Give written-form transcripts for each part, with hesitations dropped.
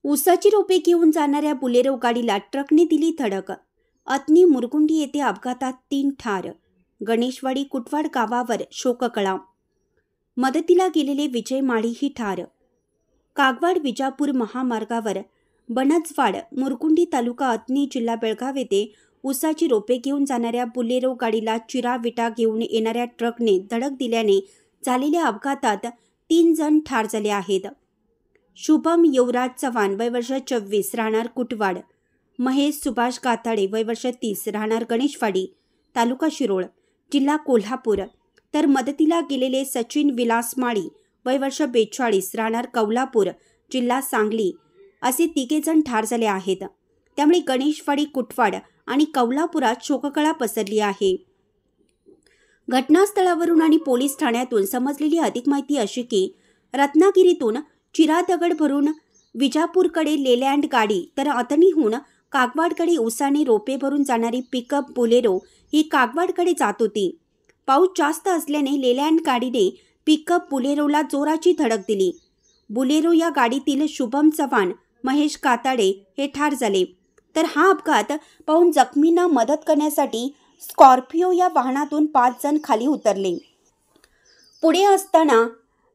ऊसाची रोपे घेऊन जाणाऱ्या बुलेरो गाडीला ट्रकने दिली धडक। अतनी मुरगुंडी येथे अपघातात 3 ठार। गणेशवाडी कुटवाड गावावर शोककळा। मदतीला गेलेले विजय माळीही ठार। कागवाड विजापूर महामार्गावर बनजवाड मुरगुंडी तालुका अतनी जिल्हा बेळगाव येथे ऊसाची रोपे घेऊन जाणाऱ्या बुलेरो गाडीला चिरा विटा घेऊन येणाऱ्या ट्रकने धडक दिल्याने झालेल्या अपघातात 3 जण ठार झाले आहेत। शुभम युवराज चव्हाण वय वर्ष 24 राहणार कुटवाड, महेश सुभाष गाथाडे वय वर्ष 30 राहणार गणेशवाडी तालुका शिरोळ जिल्हा कोल्हापूर, तर मदतीला गेलेले सचिन विलास माळी वय वर्ष 42 राहणार कौलापूर जिल्हा सांगली असे 3 जण ठार झाले आहेत। त्यामुळे गणेशवाडी कुटवाड आणि कौलापुरात शोककळा पसरली आहे। घटनास्थळावरून आणि पोलीस ठाण्यातून समजलेली अधिक माहिती अशी की रत्नागिरीतून चिरा दगड भरून विजापूरकडे लेलँड गाडी तर अतनीहून कागवाडकडे ऊसाने रोपे भरून जाणारी पिकअप बुलेरो ही कागवाडकडे जात होती। पाऊस जास्त असल्याने लेलँड गाडीने पिकअप बुलेरोला जोराची धडक दिली। बुलेरो या गाडीतील शुभम चव्हाण, महेश काताडे हे ठार झाले, तर हा अपघात पाहून जखमींना मदत करण्यासाठी स्कॉर्पिओ या वाहनातून 5 जण खाली उतरले। पुढे असताना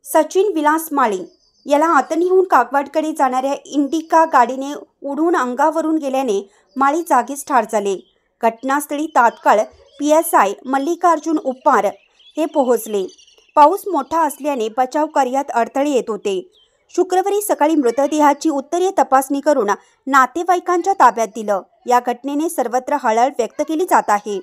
सचिन विलास माळी याला अतनीहून कागवाडकडे जाणाऱ्या इंडिका गाडीने उडून अंगावरून गेल्याने माळी जागीच ठार झाले। घटनास्थळी तात्काळ PSI मल्लिकार्जुन उप्पार हे पोहोचले। पाऊस मोठा असल्याने बचाव कार्यात अडथळे येत होते। शुक्रवारी सकाळी मृतदेहाची उत्तरीय तपासणी करून नातेवाईकांच्या ताब्यात दिलं। या घटनेने सर्वत्र हळहळ व्यक्त केली जात आहे।